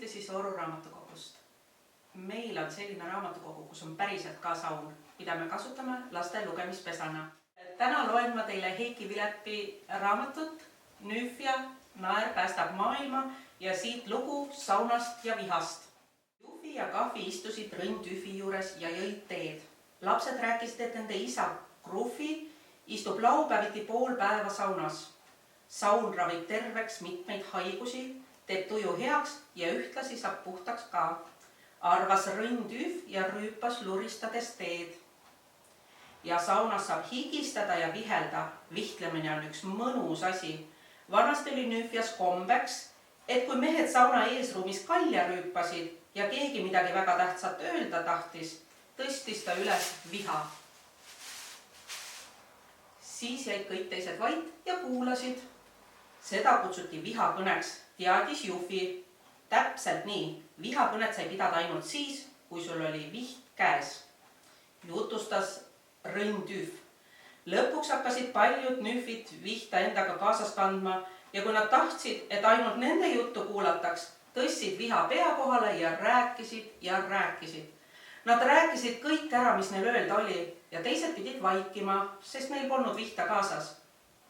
siis Oru raamatukogust. Meil on selline raamatukogu, kus on päriselt ka saun, mida me kasutame laste lugemispesana. Täna loen ma teile Heiki Vilepi raamatut Nüfia, naer päästab maailma ja siit lugu saunast ja vihast. Jufi ja Kahvi istusid Rõnn Tüfi juures ja jõid teed. Lapsed rääkisid, et nende isa Krufi istub laupäeviti pool päeva saunas. Saun ravib terveks mitmeid haigusi, teeb tuju heaks ja ühtlasi saab puhtaks ka. Arvas Rõnn Tüf ja rüüpas luristades teed. Ja saunas saab higistada ja vihelda. Vihtlemine on üks mõnus asi. Vanasti oli Nüfias kombeks, et kui mehed sauna eesruumis kalja rüüpasid ja keegi midagi väga tähtsat öelda tahtis, tõstis ta üles viha. Siis jäid kõik teised vait ja kuulasid. Seda kutsuti vihakõneks, teadis Jufi. Täpselt nii, vihakõnet sai pidada ainult siis, kui sul oli viht käes. Jutustas Rõnn Tüf. Lõpuks hakkasid paljud Nüfid vihta endaga kaasas kandma ja kui nad tahtsid, et ainult nende juttu kuulataks, tõstsid viha pea kohale ja rääkisid. Nad rääkisid kõik ära, mis neil öelda oli ja teised pidid vaikima, sest neil polnud vihta kaasas.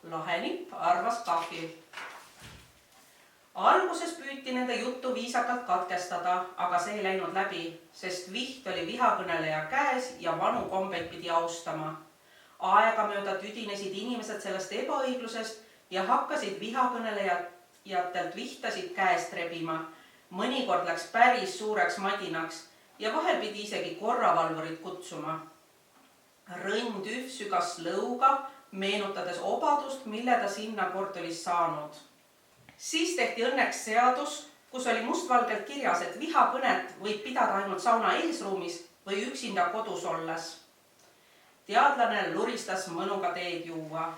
Lahe nipp, arvas Kahvi. Alguses püüti nende juttu viisakalt katkestada, aga see ei läinud läbi, sest viht oli vihakõneleja käes ja vanu kombeid pidi austama. Aegamööda tüdinesid inimesed sellest ebaõiglusest ja hakkasid vihakõnelejatelt vihtasid käest rebima. Mõnikord läks päris suureks madinaks ja vahel pidi isegi korravalvurit kutsuma. Rõnn Tüf sügas lõuga, meenutades obadust, mille ta sinna kord oli saanud. Siis tehti õnneks seadus, kus oli mustvalgelt kirjas, et vihakõnet võib pidada ainult sauna eesruumis või üksinda kodus olles. Teadlane luristas mõnuga teed juua.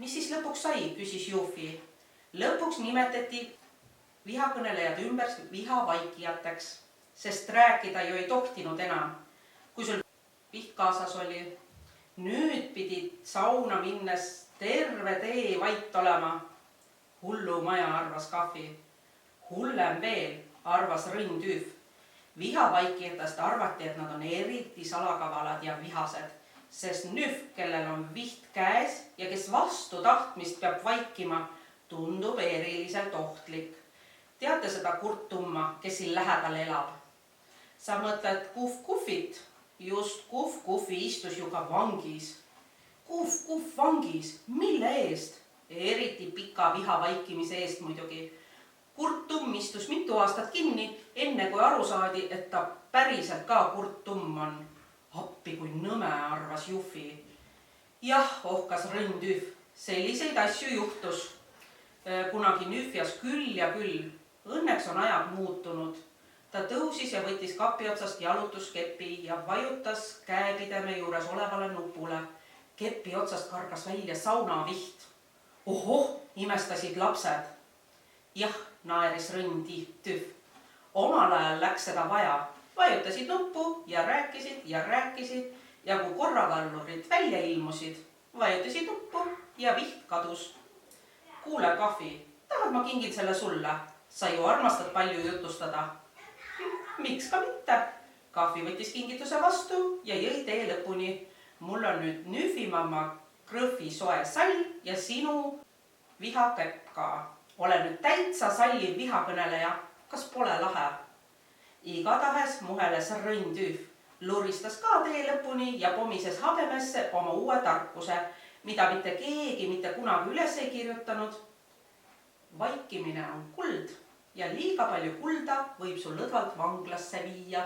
Mis siis lõpuks sai, küsis Jufi. Lõpuks nimetati vihakõnelejad ümber vihavaikijateks, sest rääkida ju ei tohtinud enam, kui sul viht kaasas oli. Nüüd pidid sauna minnes terve tee vait olema. Hullu maja, arvas Kahvi. Hullem veel, arvas Rõnn Tüf. Vihavaikijatest arvati, et nad on eriti salakavalad ja vihased, sest Nüf, kellel on viht käes ja kes vastu tahtmist peab vaikima, tundub eriliselt ohtlik. Teate seda kurtumma, kes siin lähedal elab? Sa mõtled Kuf-Kufit? Just Kuf-Kufi istus ju ka vangis. Kuf-Kuf vangis, mille eest? Eriti pika vihavaikimise eest muidugi. Kurtum istus mitu aastat kinni, enne kui aru saadi, et ta päriselt ka kurtum on. Appi kui nõme, arvas Jufi. Jah, ohkas Rõnn Tüf, selliseid asju juhtus. Kunagi Nüfias küll ja küll. Õnneks on ajad muutunud. Ta tõusis ja võttis kapi otsast jalutuskepi ja vajutas käepideme juures olevale nupule. Kepi otsast kargas välja saunaviht. Ohoh, imestasid lapsed. Jah, naeris Rõnn Tüf. Omal ajal läks seda vaja. Vajutasid nuppu ja rääkisid ja kui korravalvurid välja ilmusid, vajutasid nuppu ja viht kadus. Kuule, Kahvi, tahad ma kingin selle sulle? Sa ju armastad palju jutustada. Miks ka mitte? Kahvi võttis kingituse vastu ja jõi tee lõpuni. Mul on nüüd Nüfimamma Krõhvi soe sall ja sinu vihakepp ka. Ole nüüd täitsa salliv vihakõneleja. Kas pole lahe? Igatahes muheles Rõnn Tüf. Luristas ka tee lõpuni ja pomises habemesse oma uue tarkuse, mida mitte keegi mitte kunagi üles ei kirjutanud. Vaikimine on kuld ja liiga palju kulda võib sul lõdvalt vanglasse viia.